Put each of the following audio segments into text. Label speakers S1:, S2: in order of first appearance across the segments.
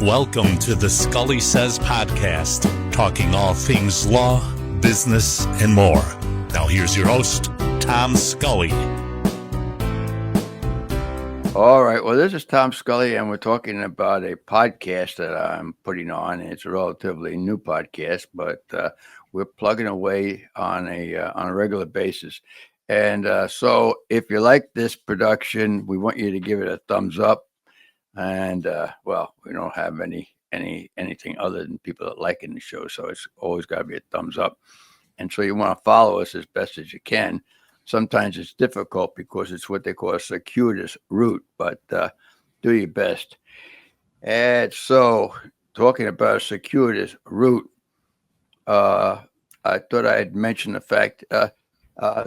S1: Welcome to the Scully Sez podcast, talking all things law, business, and more. Now here's your host, Tom Scully.
S2: All right. Well, this is Tom Scully, and we're talking about a podcast that I'm putting on. It's a relatively new podcast, but we're plugging away on a regular basis. And so, if you like this production, we want you to give it a thumbs up. And well, we don't have anything other than people that like in the show, so it's always got to be a thumbs up. And so, you want to follow us as best as you can. Sometimes it's difficult because it's what they call a circuitous route, but do your best. And so, talking about a circuitous route, I thought I'd mention the fact,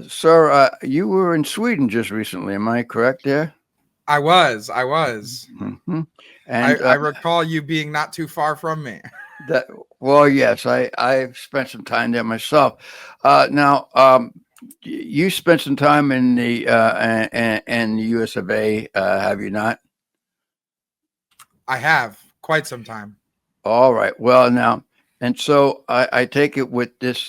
S2: sir, you were in Sweden just recently. Am I correct there?
S3: I was.
S2: Mm-hmm. And
S3: I recall you being not too far from me.
S2: Well, yes, I've spent some time there myself. Now, you spent some time in the US of A, have you not?
S3: I have quite some time.
S2: All right. Well, now, and so I take it with this,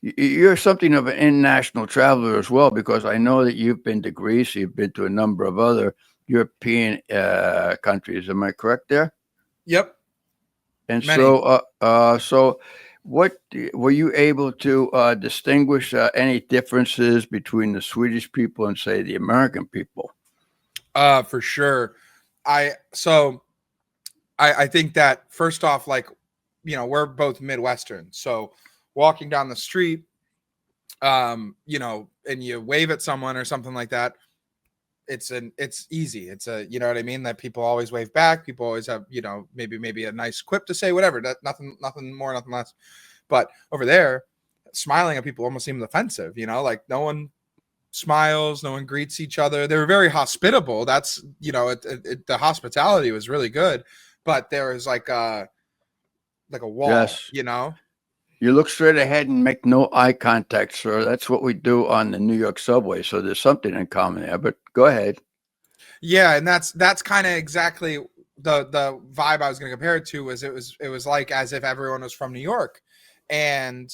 S2: you're something of an international traveler as well, because I know that you've been to Greece, you've been to a number of other European countries. Am I correct there?
S3: Yep.
S2: And
S3: Many.
S2: so what were you able to distinguish any differences between the Swedish people and, say, the American people?
S3: For sure. I think that first off, like, you know, we're both Midwestern. So walking down the street, you know, and you wave at someone or something like that, it's easy. It's you know what I mean? That people always wave back. People always have, you know, maybe a nice quip to say, whatever. Nothing more, nothing less. But over there, smiling at people almost seems offensive, you know, like no one smiles, no one greets each other. They were very hospitable. That's, you know, the hospitality was really good. But there was like a wall,
S2: Yes.
S3: you know?
S2: You look straight ahead and make no eye contact, sir. That's what we do on the New York subway. So there's something in common there, but go ahead.
S3: Yeah. And that's kind of exactly the vibe I was going to compare it to. It was like as if everyone was from New York. And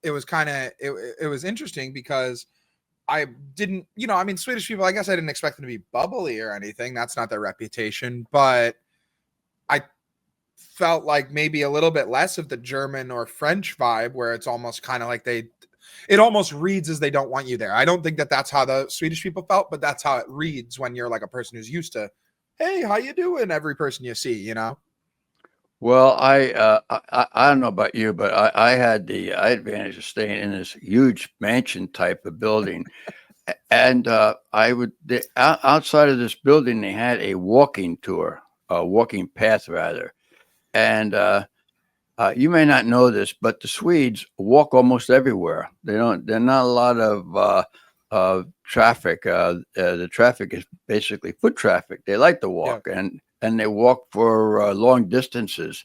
S3: it was kind of, it was interesting because I didn't, you know, I mean, Swedish people, I guess I didn't expect them to be bubbly or anything. That's not their reputation, but I felt like maybe a little bit less of the German or French vibe, where it's almost kind of like it almost reads as they don't want you there. I don't think that that's how the Swedish people felt, but that's how it reads when you're like a person who's used to, hey, how you doing? Every person you see, you know?
S2: Well, I don't know about you, but I had the advantage of staying in this huge mansion type of building. And outside of this building, they had a walking path rather. And you may not know this, but the Swedes walk almost everywhere. They're not a lot of traffic. The traffic is basically foot traffic. They like to walk,
S3: Yeah.
S2: and they walk for long distances.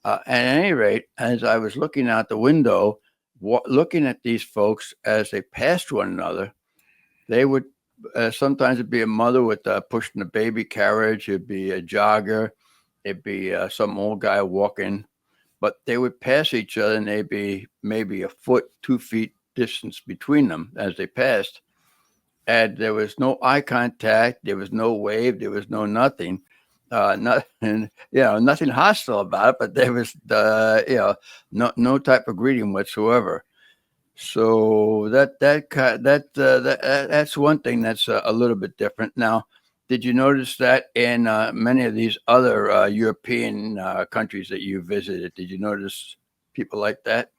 S2: At any rate, as I was looking out the window, looking at these folks as they passed one another, they would sometimes it'd be a mother with pushing a baby carriage. It'd be a jogger. It'd be some old guy walking, but they would pass each other, and they'd be maybe a foot, 2 feet distance between them as they passed. And there was no eye contact. There was no wave. There was no nothing. Nothing, you know, nothing hostile about it, but there was, you know, no type of greeting whatsoever. So that's one thing that's a little bit different. Now, did you notice that in many of these other European countries that you visited? Did you notice people like that?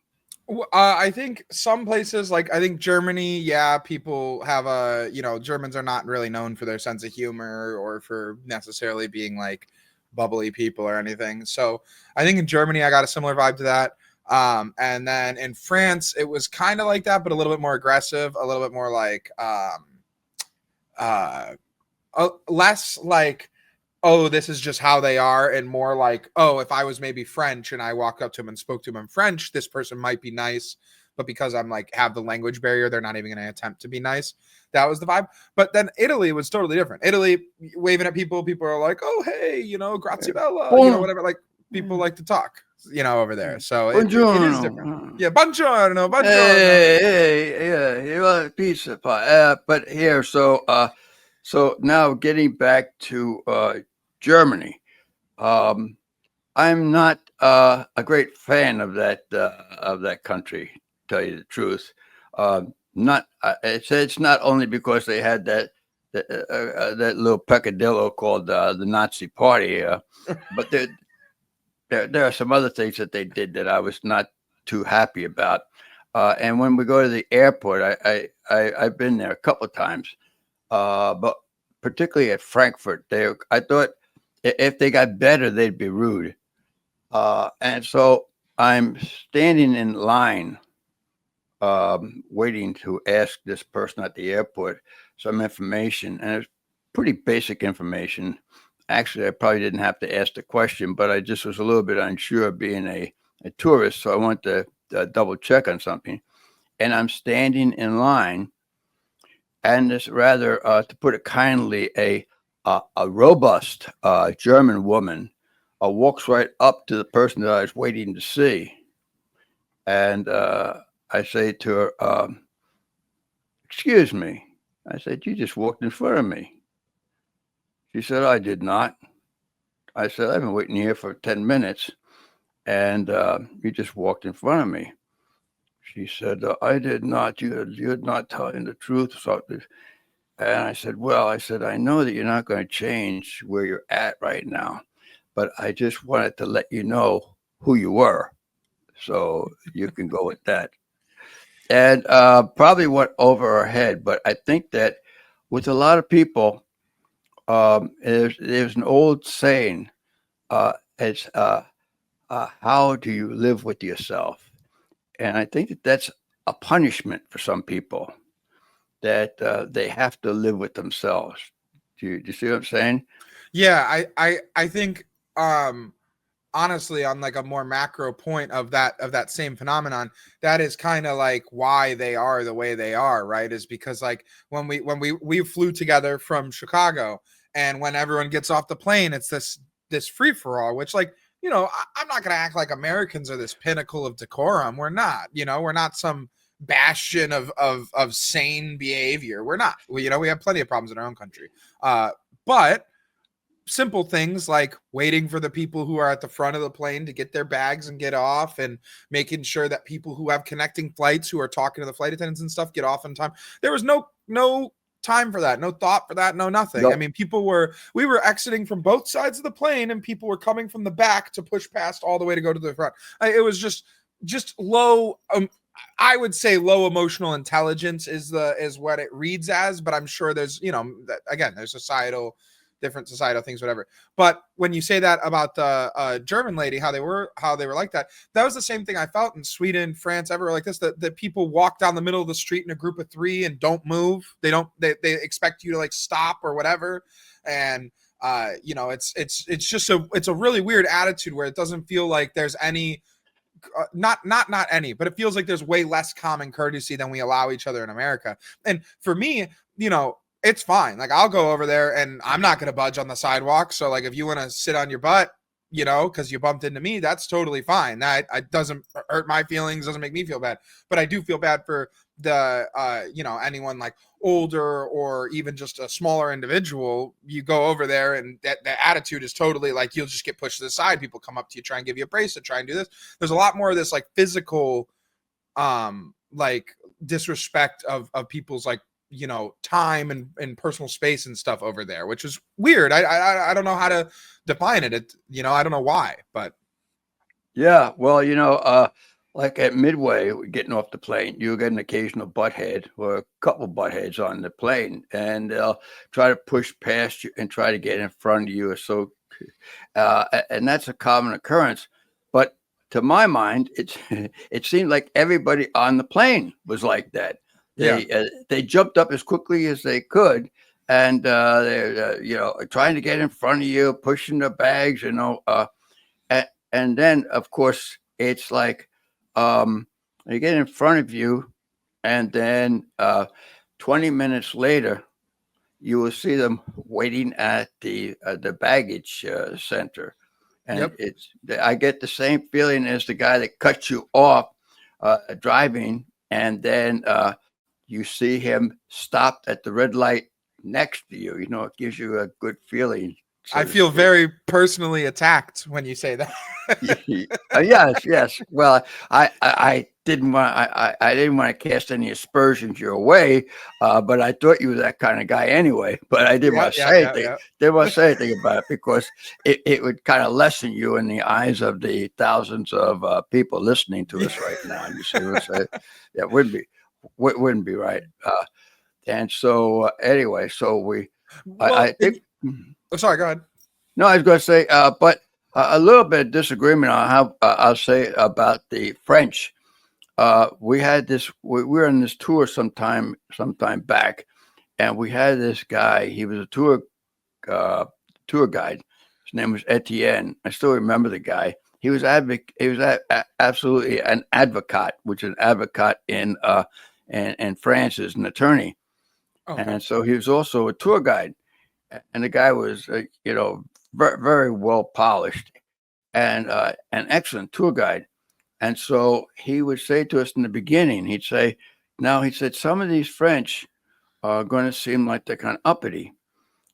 S3: I think some places, like I think Germany, yeah, people have you know, Germans are not really known for their sense of humor or for necessarily being like bubbly people or anything. So I think in Germany, I got a similar vibe to that. And then in France, it was kind of like that, but a little bit more aggressive, a little bit more like, less like, oh, this is just how they are, and more like, oh, if I was maybe French and I walked up to him and spoke to him in French, this person might be nice, but because I'm like have the language barrier, they're not even going to attempt to be nice. That was the vibe. But then Italy was totally different. Italy, waving at people are like, oh, hey, grazie bella, whatever. Like people like to talk, over there. So it is different. Yeah, buongiorno.
S2: Yeah, pizza pie. But here, so now getting back to Germany. I'm not a great fan of that country. To tell you the truth, not it's not only because they had that little peccadillo called the Nazi Party, but there are some other things that they did that I was not too happy about. And when we go to the airport, I've been there a couple of times, but particularly at Frankfurt, I thought if they got better, they'd be rude. And so I'm standing in line, waiting to ask this person at the airport some information, and it's pretty basic information. Actually, I probably didn't have to ask the question, but I just was a little bit unsure being a tourist, so I wanted to double check on something. And I'm standing in line, and this rather, to put it kindly, a robust German woman walks right up to the person that I was waiting to see. And I say to her, excuse me. I said, you just walked in front of me. She said, I did not. I said, I've been waiting here for 10 minutes, and you just walked in front of me. She said, I did not. You're not telling the truth. And I said, I know that you're not going to change where you're at right now, but I just wanted to let you know who you were. So you can go with that. And probably went over her head, but I think that with a lot of people, there's an old saying, it's how do you live with yourself? And I think that that's a punishment for some people, that they have to live with themselves. Do you see what I'm saying?
S3: Yeah, I think honestly, on like a more macro point of that same phenomenon, that is kind of like why they are the way they are, right? Is because like when we flew together from Chicago, and when everyone gets off the plane, it's this free for all, which like, I'm not gonna act like Americans are this pinnacle of decorum. We're not. We're not some bastion of sane behavior. We're not. We have plenty of problems in our own country. But simple things like waiting for the people who are at the front of the plane to get their bags and get off, and making sure that people who have connecting flights who are talking to the flight attendants and stuff get off on time. There was no time for that, no thought for that, no nothing. Nope. I mean, we were exiting from both sides of the plane, and people were coming from the back to push past all the way to go to the front. It was just low. I would say low emotional intelligence is what it reads as, but I'm sure there's, again, there's different societal things, whatever. But when you say that about the German lady, how they were like that was the same thing I felt in Sweden, France, everywhere like this, that people walk down the middle of the street in a group of 3 and don't move. They expect you to like stop or whatever. And it's a really weird attitude where it doesn't feel like there's any, not any, but it feels like there's way less common courtesy than we allow each other in America. And for me, it's fine. Like I'll go over there and I'm not going to budge on the sidewalk. So like if you want to sit on your butt, because you bumped into me, that's totally fine. That it doesn't hurt my feelings, doesn't make me feel bad. But I do feel bad for the anyone like older or even just a smaller individual. You go over there and that attitude is totally like you'll just get pushed to the side. People come up to you, try and give you a bracelet, try and do this. There's a lot more of this like physical like disrespect of people's like time and personal space and stuff over there, which is weird. I don't know how to define it. I don't know why, but
S2: yeah. Well, like at Midway, getting off the plane, you get an occasional butthead or a couple buttheads on the plane, and they'll try to push past you and try to get in front of you. So, and that's a common occurrence. But to my mind, it seemed like everybody on the plane was like that. They jumped up as quickly as they could, and they're trying to get in front of you, pushing the bags, and then of course it's like They get in front of you, and then 20 minutes later, you will see them waiting at the baggage center, and
S3: Yep.
S2: I get the same feeling as the guy that cuts you off driving, and then you see him stopped at the red light next to you. You know, it gives you a good feeling, so
S3: I
S2: to
S3: feel
S2: speak.
S3: very personally attacked when you say that.
S2: Yes, yes. Well, I didn't want I didn't want to cast any aspersions your way, but I thought you were that kind of guy anyway. But I didn't
S3: Yeah,
S2: want to
S3: yeah,
S2: say
S3: yeah,
S2: anything.
S3: yeah.
S2: Didn't want to say anything about it because it would kind of lessen you in the eyes of the thousands of people listening to us right now. You see what I'm saying? Yeah, wouldn't be right. And so anyway, so I
S3: Well,
S2: think.
S3: oh, sorry, go ahead.
S2: No, I was going to say, but a little bit of disagreement I'll have. I'll say about the French. We had this. We were on this tour sometime back, and we had this guy. He was a tour guide. His name was Etienne. I still remember the guy. He was absolutely an advocate, which is an advocate in France is an attorney,
S3: Okay.
S2: and so he was also a tour guide. And the guy was, very, very well polished and an excellent tour guide. And so he would say to us in the beginning, he'd say, now he said, some of these French are going to seem like they're kind of uppity.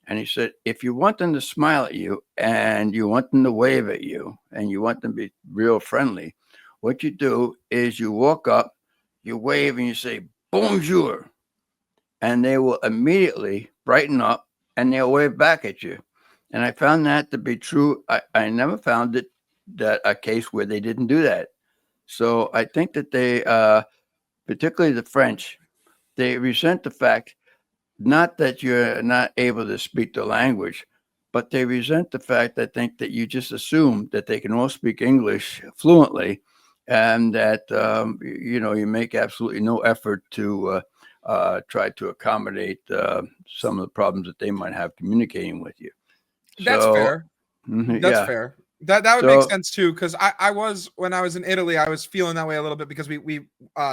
S2: And he said, if you want them to smile at you and you want them to wave at you and you want them to be real friendly, what you do is you walk up, you wave and you say, bonjour. And they will immediately brighten up and they'll wave back at you. And I found that to be true. I never found it that a case where they didn't do that. So I think that they, particularly the French, they resent the fact not that you're not able to speak the language, but they resent the fact I think that you just assume that they can all speak English fluently, and that you make absolutely no effort to try to accommodate some of the problems that they might have communicating with you.
S3: That's
S2: So
S3: fair. That's
S2: yeah,
S3: fair. That would make
S2: so
S3: sense too, because I was when I was in Italy, I was feeling that way a little bit because we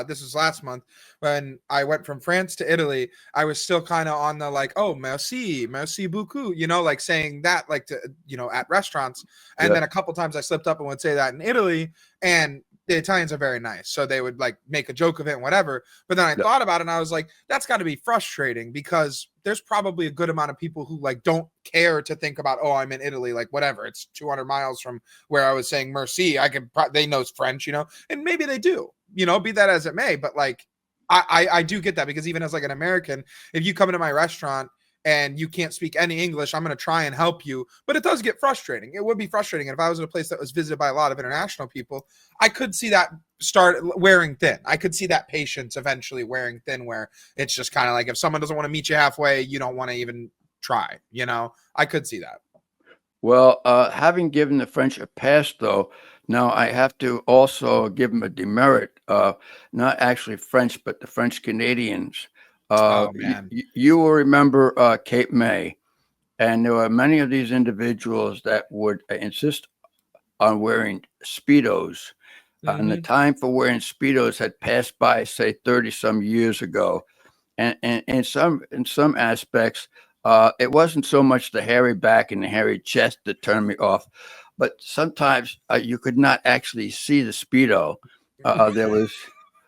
S3: this was last month when I went from France to Italy. I was still kind of on the like, oh, merci beaucoup, like saying that like to at restaurants, and
S2: yeah,
S3: then a couple times I slipped up and would say that in Italy, and the Italians are very nice, so they would like make a joke of it and whatever. But then I
S2: yeah,
S3: thought about it and I was like, that's got to be frustrating because there's probably a good amount of people who like don't care to think about, oh, I'm in Italy, like whatever. It's 200 miles from where I was saying merci. They know French, and maybe they do, be that as it may. But like, I do get that because even as like an American, if you come into my restaurant and you can't speak any English, I'm going to try and help you. But it does get frustrating. It would be frustrating. And if I was in a place that was visited by a lot of international people, I could see that start wearing thin. I could see that patience eventually wearing thin, where it's just kind of like if someone doesn't want to meet you halfway, you don't want to even try. I could see that.
S2: Well, having given the French a pass, though, now I have to also give them a demerit. Not actually French, but the French Canadians.
S3: Oh man.
S2: You will remember Cape May, and there were many of these individuals that would insist on wearing Speedos. And the
S3: Mm-hmm.
S2: time for wearing Speedos had passed by, say, 30 some years ago. And in some aspects, it wasn't so much the hairy back and the hairy chest that turned me off, but sometimes you could not actually see the speedo. There was,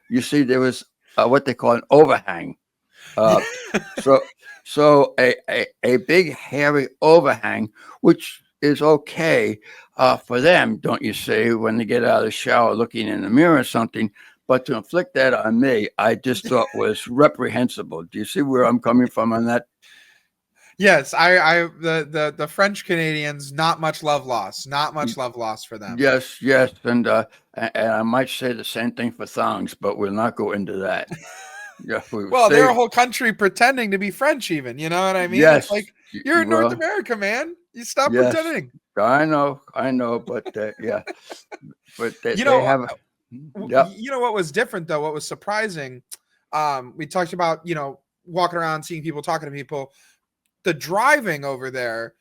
S2: you see, there was what they call an overhang. Uh, so so a big hairy overhang, which is okay for them, don't you see, when they get out of the shower looking in the mirror or something. But to inflict that on me, I just thought was reprehensible. Do you see where I'm coming from on that?
S3: Yes, the French Canadians, not much love lost. Not much love lost for them.
S2: Yes, yes, and I might say the same thing for thongs, but we'll not go into that. Yeah, we
S3: Well, they're
S2: say
S3: a whole country pretending to be French, even. You know what I mean? It's
S2: yes.
S3: like you're in North
S2: Well,
S3: America, man. You stop
S2: yes,
S3: pretending.
S2: I know, but yeah, but
S3: You
S2: they
S3: know,
S2: have. Yep.
S3: what was different though? What was surprising? We talked about walking around, seeing people, talking to people. The driving over there,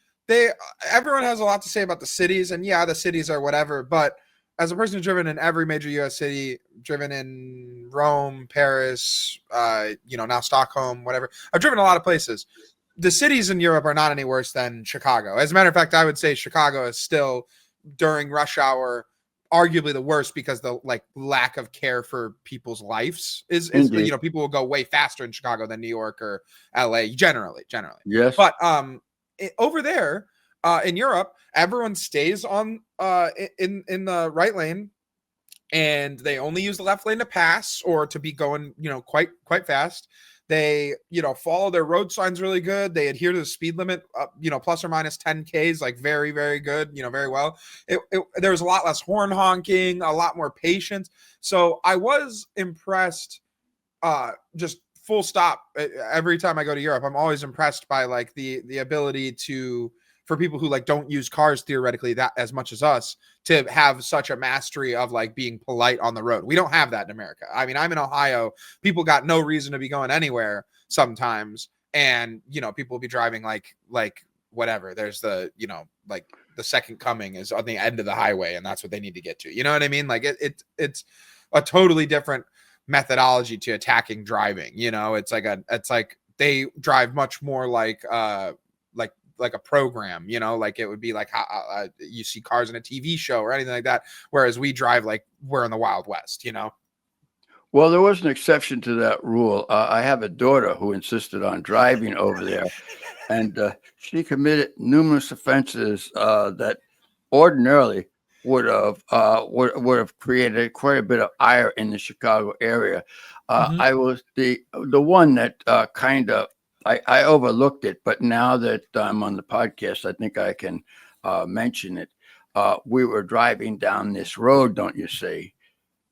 S3: everyone has a lot to say about the cities, and yeah, the cities are whatever. But as a person who's driven in every major U.S. city, driven in Rome, Paris, now Stockholm, whatever. I've driven a lot of places. The cities in Europe are not any worse than Chicago. As a matter of fact, I would say Chicago is still, during rush hour, arguably the worst, because the lack of care for people's lives is people will go way faster in Chicago than New York or LA generally.
S2: Yes.
S3: But over there in Europe, everyone stays on in the right lane, and they only use the left lane to pass or to be going quite fast. They follow their road signs really good. They adhere to the speed limit, plus or minus 10 Ks, like very, very good, very well. There was a lot less horn honking, a lot more patience. So I was impressed. Just full stop. Every time I go to Europe, I'm always impressed by like the ability for people who like don't use cars theoretically that as much as us, to have such a mastery of like being polite on the road. We don't have that in America. I mean, I'm in Ohio. People got no reason to be going anywhere sometimes. And, people will be driving like whatever. There's the second coming is on the end of the highway, and that's what they need to get to. You know what I mean? Like it's a totally different methodology to attacking driving. It's like they drive much more like a program, like it would be like how you see cars in a TV show or anything like that. Whereas we drive like we're in the Wild West,
S2: Well, there was an exception to that rule. I have a daughter who insisted on driving over there, and she committed numerous offenses that ordinarily would have created quite a bit of ire in the Chicago area. I was the one that kind of I overlooked it, but now that I'm on the podcast, I think I can mention it. We were driving down this road, don't you see?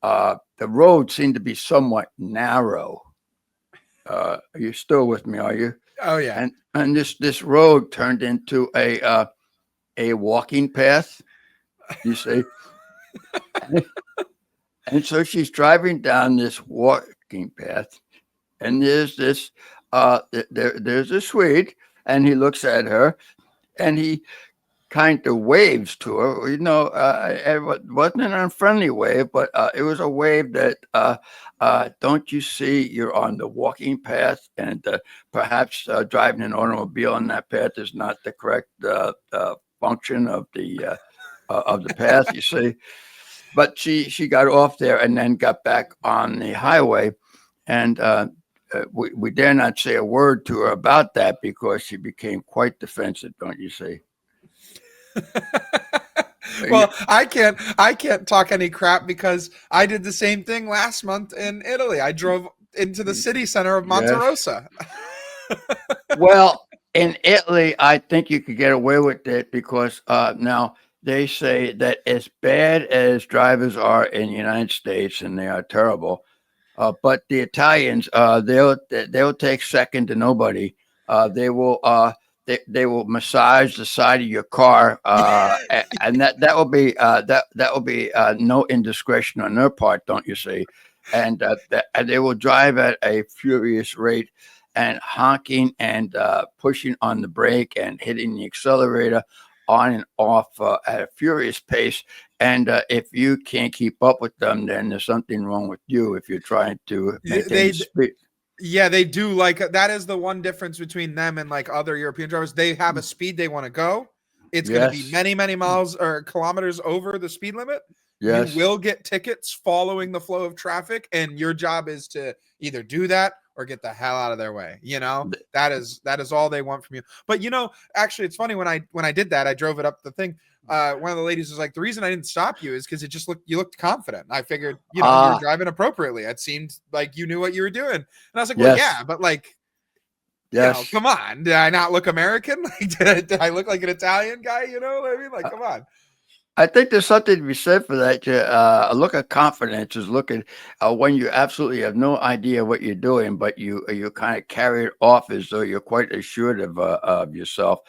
S2: The road seemed to be somewhat narrow. Are you still with me? Are you?
S3: Oh yeah.
S2: And this road turned into a walking path. You see, and so she's driving down this walking path, and there's this. There's a Swede, and he looks at her, and he kind of waves to her. It wasn't an unfriendly wave, but it was a wave that, don't you see you're on the walking path, and perhaps driving an automobile on that path is not the correct function of the path, you see. But she got off there and then got back on the highway, and we dare not say a word to her about that because she became quite defensive, don't you see?
S3: Well, I can't talk any crap because I did the same thing last month in Italy. I drove into the city center of Monterosa.
S2: Yes. Well, in Italy, I think you could get away with it because now they say that as bad as drivers are in the United States, and they are terrible, but the Italians, they'll take second to nobody. They will massage the side of your car, and that will be no indiscretion on their part, don't you see? And they will drive at a furious rate, and honking and pushing on the brake and hitting the accelerator on and off at a furious pace. And if you can't keep up with them, then there's something wrong with you if you're trying to maintain speed.
S3: Yeah, they do. Like, that is the one difference between them and like other European drivers. They have a speed they want to go. It's going to be many, many miles or kilometers over the speed limit. Yes. You will get tickets following the flow of traffic, and your job is to either do that or get the hell out of their way. That is all they want from you. But actually, it's funny, when I did that, I drove it up the thing. One of the ladies was like, the reason I didn't stop you is because you looked confident. I figured, you were driving appropriately. It seemed like you knew what you were doing. And I was like, well, yeah, but like, come on. Did I not look American? Like, did I look like an Italian guy? You know what I mean? Like, come on.
S2: I think there's something to be said for that. A look of confidence is looking when you absolutely have no idea what you're doing, but you kind of carry it off as though you're quite assured of yourself.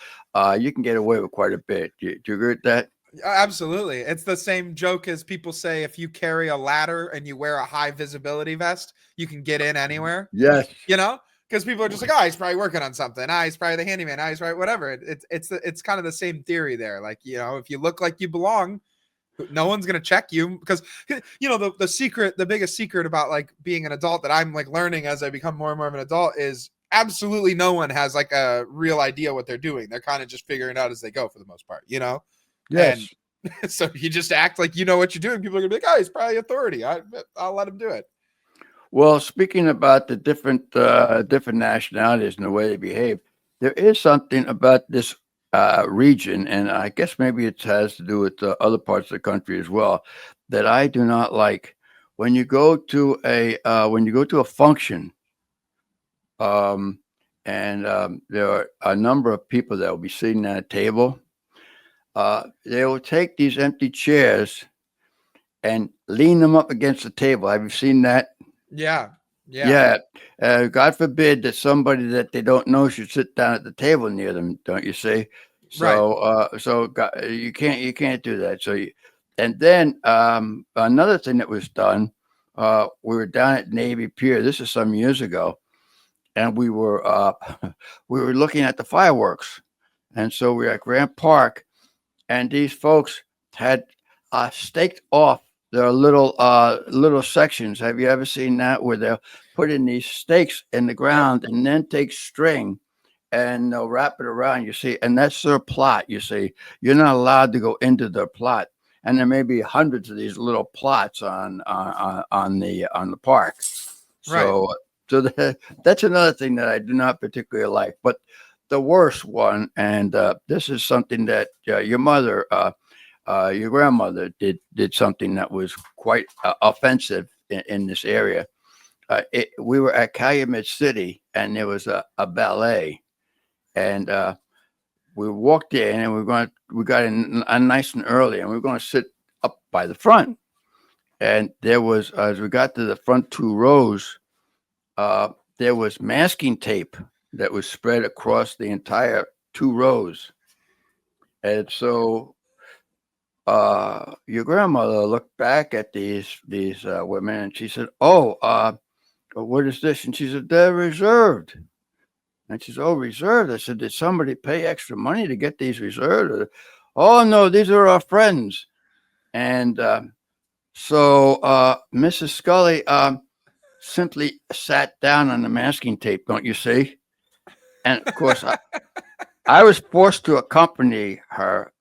S2: You can get away with quite a bit. Do you agree with that?
S3: Absolutely. It's the same joke as people say, if you carry a ladder and you wear a high visibility vest, you can get in anywhere.
S2: Yes.
S3: Because people are just like, he's probably working on something. He's probably the handyman. He's probably whatever. It's kind of the same theory there. Like, if you look like you belong, No one's gonna check you because the biggest secret about like being an adult that I'm like learning as I become more and more of an adult is absolutely no one has like a real idea what they're doing. They're kind of just figuring it out as they go for the most part, And
S2: Yes.
S3: so you just act like you know what you're doing. People are gonna be like, "Oh, he's probably authority. I'll let him do it."
S2: Well, speaking about the different nationalities and the way they behave, there is something about this region, and I guess maybe it has to do with other parts of the country as well, that I do not like. When you go to a function, um, and there are a number of people that will be sitting at a table, they will take these empty chairs and lean them up against the table. Have you seen that?
S3: Yeah.
S2: Yeah. God forbid that somebody that they don't know should sit down at the table near them. Don't you see?
S3: Right.
S2: So you can't do that. And then another thing that was done, we were down at Navy Pier. This is some years ago, and we were we were looking at the fireworks, and so we were at Grant Park, and these folks had staked off their little sections. Have you ever seen that where they'll put in these stakes in the ground and then take string and they'll wrap it around, you see, and that's their plot, you see. You're not allowed to go into their plot. And there may be hundreds of these little plots on the park. So that's another thing that I do not particularly like. But the worst one, and this is something that your mother, your grandmother did something that was quite offensive in this area. We were at Calumet City, and there was a ballet, and we walked in, and we got in nice and early, and we were going to sit up by the front. And there was, as we got to the front two rows, there was masking tape that was spread across the entire two rows. And so your grandmother looked back at these women, and she said, "Oh, what is this?" And she said, "They're reserved." And she said, "Oh, reserved." I said, "Did somebody pay extra money to get these reserved?" "Oh, no, these are our friends." And so Mrs. Scully simply sat down on the masking tape, don't you see? And of course, I was forced to accompany her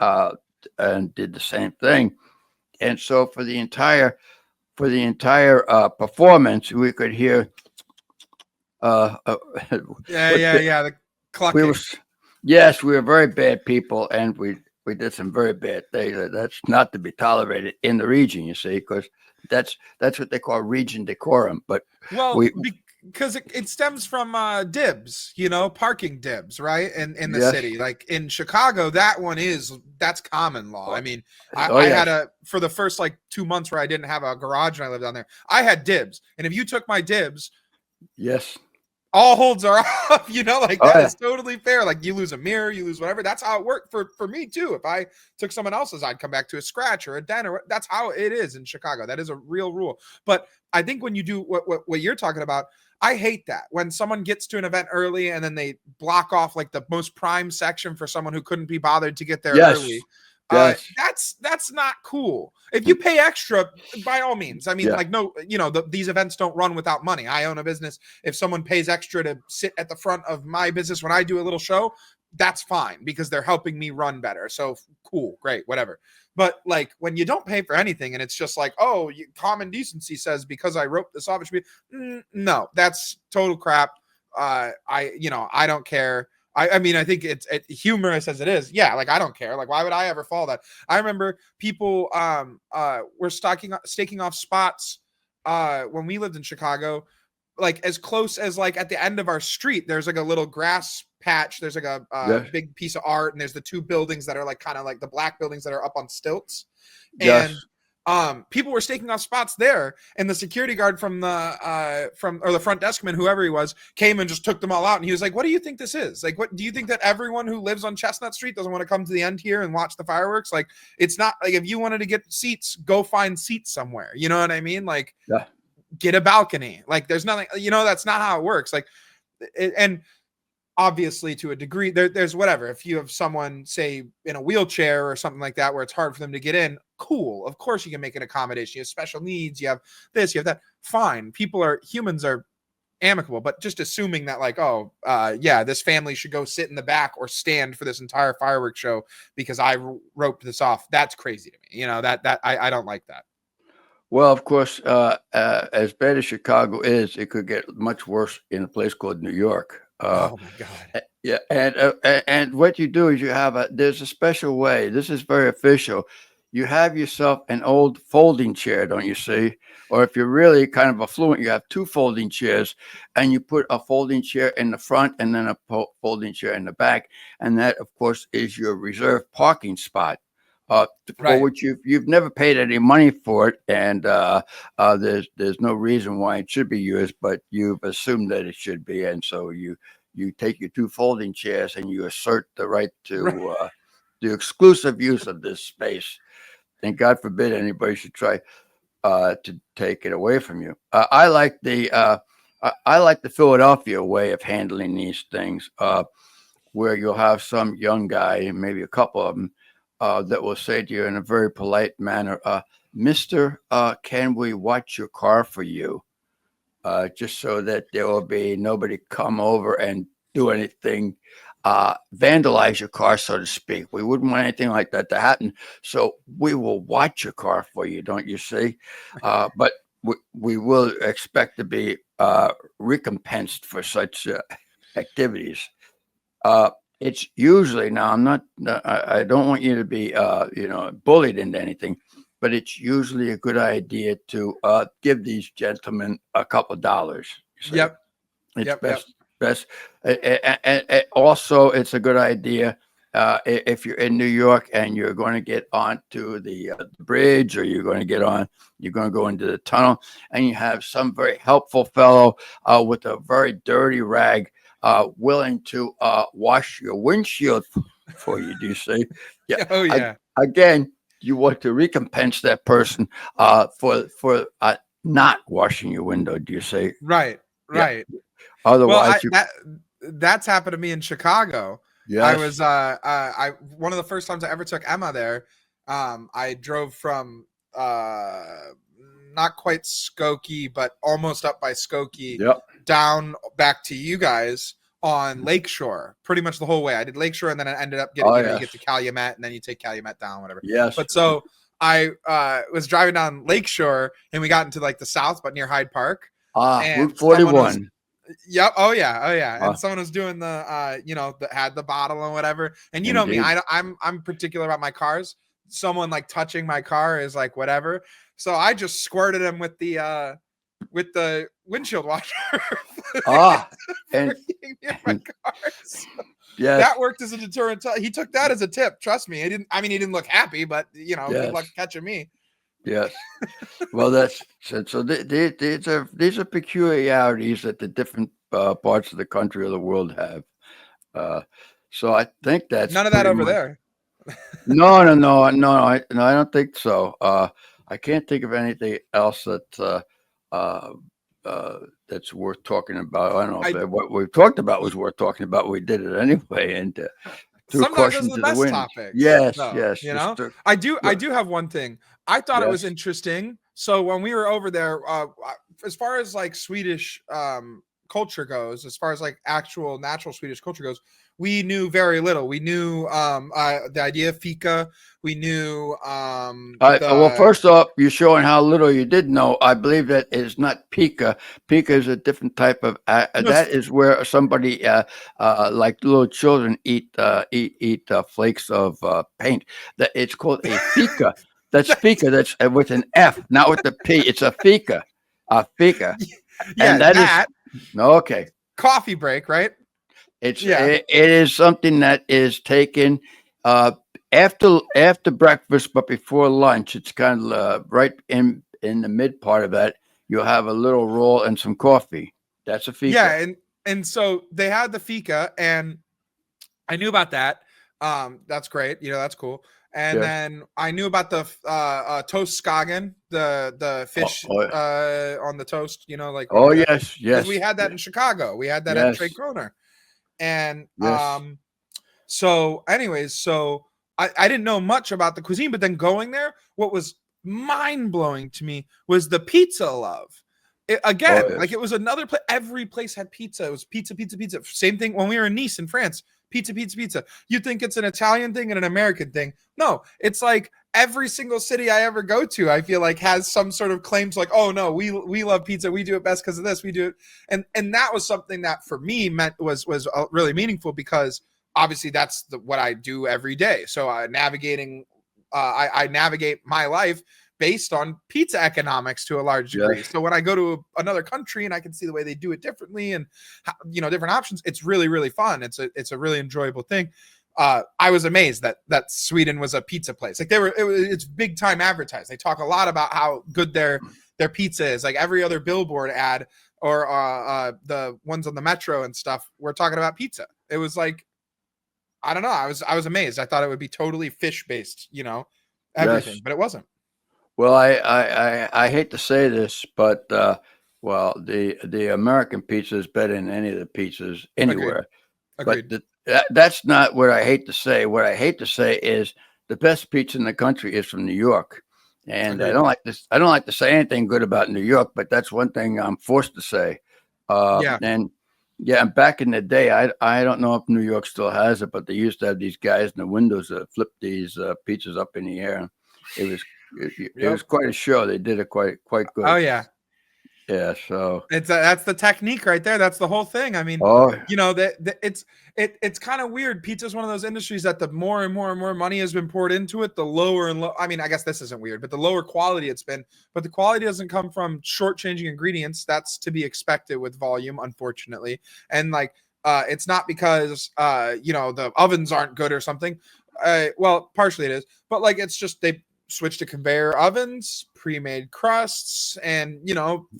S2: and did the same thing. And so for the entire performance, we could hear.
S3: The clucking.
S2: Yes, we were very bad people, and we did some very bad things. That's not to be tolerated in the region, you see, because that's what they call region decorum. But
S3: because it stems from dibs, parking dibs, right? In the city, like in Chicago, that's common law. I mean, I had for the first like 2 months where I didn't have a garage and I lived down there, I had dibs, and if you took my dibs,
S2: yes,
S3: all holds are off, is totally fair. Like you lose a mirror, you lose whatever. That's how it worked for me too. If I took someone else's, I'd come back to a scratch or a dent, or that's how it is in Chicago. That is a real rule. But I think when you do what you're talking about, I hate that when someone gets to an event early and then they block off like the most prime section for someone who couldn't be bothered to get there early.
S2: Yes.
S3: That's not cool. If you pay extra, by all means. I mean, these events don't run without money. I own a business. If someone pays extra to sit at the front of my business when I do a little show, that's fine because they're helping me run better. So cool, great, whatever. But like when you don't pay for anything and it's just like, common decency says because I wrote this off, it should be no, that's total crap. I don't care. I mean, I think it's humorous as it is. Yeah, like I don't care. Like, why would I ever follow that? I remember people were staking off spots when we lived in Chicago, like as close as like at the end of our street. There's like a little grass patch. There's like a big piece of art, and there's the two buildings that are like kind of like the black buildings that are up on stilts. And people were staking off spots there, and the security guard from the front deskman, whoever he was, came and just took them all out. And he was like, "What do you think this is? Like, what do you think that everyone who lives on Chestnut Street doesn't want to come to the end here and watch the fireworks? Like, it's not like if you wanted to get seats, go find seats somewhere. You know what I mean? Like, get a balcony. Like, there's nothing. That's not how it works. Like, and obviously to a degree there's whatever, if you have someone say in a wheelchair or something like that where it's hard for them to get in, cool, of course you can make an accommodation. You have special needs, you have this, you have that, fine. Humans are amicable, but just assuming that like, yeah, this family should go sit in the back or stand for this entire fireworks show because I roped this off, that's crazy to me. That I don't like that.
S2: Well, of course, as bad as Chicago is, it could get much worse in a place called New York.
S3: Oh my God.
S2: Yeah, and what you do is there's a special way. This is very official. You have yourself an old folding chair, don't you see? Or if you're really kind of affluent, you have 2 folding chairs, and you put a folding chair in the front and then a folding chair in the back, and that, of course, is your reserved parking spot. For
S3: Right.
S2: which you've never paid any money for it, and there's no reason why it should be yours, but you've assumed that it should be, and so you take your 2 folding chairs and you assert the right to the exclusive use of this space. And God forbid anybody should try to take it away from you. I like the Philadelphia way of handling these things, where you'll have some young guy, maybe a couple of them, that will say to you in a very polite manner, "Mister, can we watch your car for you?" Just so that there will be nobody come over and do anything, vandalize your car, so to speak. We wouldn't want anything like that to happen. So we will watch your car for you, don't you see? But we will expect to be recompensed for such activities. It's usually, now I don't want you to be bullied into anything, but it's usually a good idea to give these gentlemen a couple $.
S3: Yep.
S2: It's best. And also, it's a good idea if you're in New York and you're going to get onto the bridge, or you're going to go into the tunnel, and you have some very helpful fellow with a very dirty rag willing to wash your windshield for you. Do you see? Yeah.
S3: Oh yeah.
S2: Again, you want to recompense that person for not washing your window. Do you see?
S3: Right.
S2: Yeah. Otherwise,
S3: that's happened to me in Chicago.
S2: yes.
S3: I was one of the first times I ever took Emma there. I drove from not quite Skokie, but almost up by Skokie, down back to you guys on Lakeshore, pretty much the whole way. I did Lakeshore, and then I ended up getting, you get to Calumet, and then you take Calumet down, whatever.
S2: Yes.
S3: But so I was driving down Lakeshore, and we got into like the south, but near Hyde Park.
S2: Route 41.
S3: Yep. Oh yeah. And someone was doing the that had the bottle and whatever. And you know me, I'm particular about my cars. Someone like touching my car is like whatever. So I just squirted him with the windshield washer.
S2: And
S3: my car. So
S2: yes.
S3: That worked as a deterrent. He took that as a tip. Trust me. He didn't look happy, but good luck catching me.
S2: Yes. Well, these are peculiarities that the different parts of the country or the world have. So I think that's
S3: none of that over there.
S2: No. I don't think so. I can't think of anything else that's worth talking about. I don't know if what we've talked about was worth talking about. We did it anyway, and
S3: sometimes those are the best topics.
S2: Yes,
S3: though,
S2: yes.
S3: I do have one thing. I thought it was interesting. So when we were over there, as far as like Swedish culture goes, as far as like actual natural Swedish culture goes, we knew very little. We knew the idea of fika. We knew. Well,
S2: first off, you're showing how little you did know. I believe that is not pika. Pika is a different type of. That is where somebody, like little children, eat flakes of paint. That it's called a fika. That's fika. That's with an F, not with the P. It's a fika. A fika.
S3: Yeah,
S2: and that is okay.
S3: Coffee break, right?
S2: It is something that is taken after breakfast, but before lunch. It's kind of right in the mid part of that. You'll have a little roll and some coffee. That's a fika.
S3: Yeah, and so they had the fika, and I knew about that. That's great. That's cool. And then I knew about the toast skagen, the fish on the toast. Like
S2: yes.
S3: We had that in Chicago. We had that at Trey Kroner. And
S2: Yes.
S3: so anyways, so I didn't know much about the cuisine, but then going there, what was mind-blowing to me was the pizza love.
S2: Oh,
S3: Again, like
S2: yes.
S3: it was another place. Every place had pizza. It was pizza, pizza, pizza. Same thing when we were in Nice in France. Pizza, pizza, pizza. You think it's an Italian thing and an American thing? No, it's like every single city I ever go to, I feel like has some sort of claim to like, oh no, we love pizza. We do it best because of this. We do it, and that was something that for me meant was really meaningful because obviously that's what I do every day. So I navigate my life based on pizza economics to a large degree.
S2: Yes.
S3: So when I go to another country and I can see the way they do it differently and different options, it's really, really fun. It's a really enjoyable thing. I was amazed that Sweden was a pizza place. Like it's big time advertised. They talk a lot about how good their pizza is. Like every other billboard ad or the ones on the metro and stuff, we're talking about pizza. It was like, I don't know. I was amazed. I thought it would be totally fish based, everything,
S2: Yes.
S3: but it wasn't.
S2: Well, I hate to say this, but well, the American pizza is better than any of the pizzas anywhere.
S3: Agreed.
S2: But that's not what I hate to say. What I hate to say is the best pizza in the country is from New York, and
S3: Agreed.
S2: I don't like this. I don't like to say anything good about New York, but that's one thing I'm forced to say.
S3: Yeah.
S2: And yeah, and back in the day, I don't know if New York still has it, but they used to have these guys in the windows that flip these pizzas up in the air. It was it was quite a show. They did it quite good.
S3: Oh yeah.
S2: Yeah. So
S3: That's the technique right there. That's the whole thing. I mean,
S2: oh
S3: it's kind of weird. Pizza is one of those industries that the more and more and more money has been poured into it, the lower and low. I mean, I guess this isn't weird, but the lower quality it's been. But the quality doesn't come from shortchanging ingredients. That's to be expected with volume, unfortunately. And like, it's not because the ovens aren't good or something. Well, partially it is, but like it's just they switch to conveyor ovens, pre-made crusts, and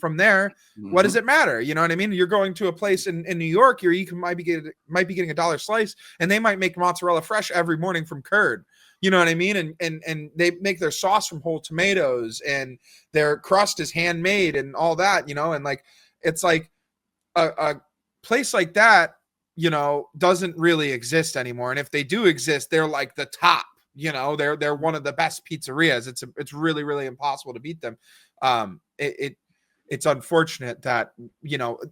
S3: from there, what does it matter? You know what I mean? You're going to a place in New York, might be getting $1 slice, and they might make mozzarella fresh every morning from curd. You know what I mean? And they make their sauce from whole tomatoes, and their crust is handmade and all that. And like it's like a place like that, doesn't really exist anymore. And if they do exist, they're like the top. They're one of the best pizzerias. It's really, really impossible to beat them. It's unfortunate that,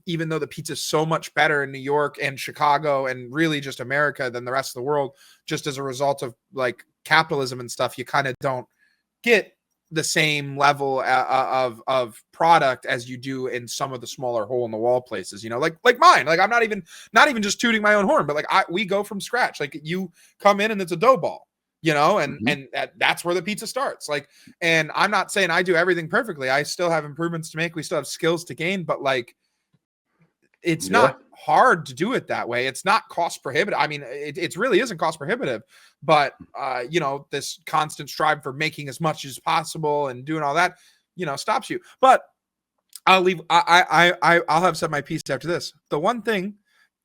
S3: even though the pizza is so much better in New York and Chicago and really just America than the rest of the world, just as a result of like capitalism and stuff, you kind of don't get the same level of product as you do in some of the smaller hole in the wall places, like mine. Like I'm not even just tooting my own horn, but like we go from scratch. Like you come in and it's a dough ball. And that's where the pizza starts. Like, and I'm not saying I do everything perfectly. I still have improvements to make. We still have skills to gain, but like, it's not hard to do it that way. It's not cost prohibitive. I mean, it really isn't cost prohibitive, but this constant strive for making as much as possible and doing all that, stops you. But I'll leave. I'll have said my piece after this. The one thing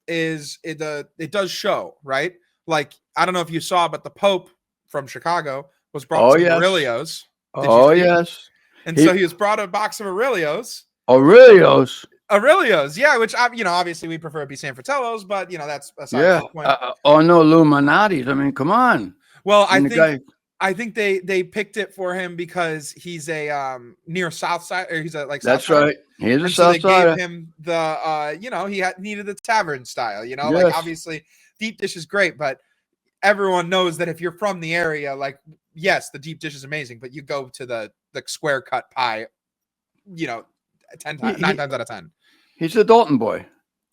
S3: is it does show, right? Like, I don't know if you saw, but the Pope from Chicago was brought some Aurelios.
S2: Yes.
S3: And so he was brought a box of Aurelios.
S2: Aurelios,
S3: yeah, which obviously we prefer to be San Fratellos, but that's aside from the point.
S2: No Illuminati's. I mean, come on.
S3: Well, I think they picked it for him because he's a near South Side, or he's a like South
S2: That's Side. Right. He's a South Side.
S3: So they gave him the he needed the tavern style. Like obviously deep dish is great, but everyone knows that if you're from the area, like, yes, the deep dish is amazing, but you go to the square cut pie, 9 times out of 10.
S2: He's a Dalton boy.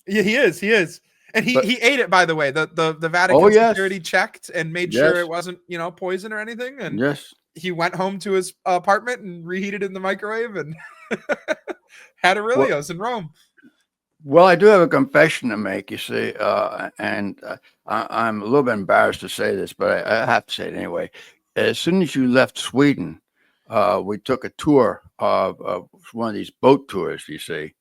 S3: Yeah, he is. And he ate it, by the way. The Vatican security checked and made sure it wasn't, poison or anything. And he went home to his apartment and reheated it in the microwave and had Aurelios in Rome.
S2: Well, I do have a confession to make, you see, and I'm a little bit embarrassed to say this, but I have to say it anyway. As soon as you left Sweden, we took a tour of one of these boat tours, you see.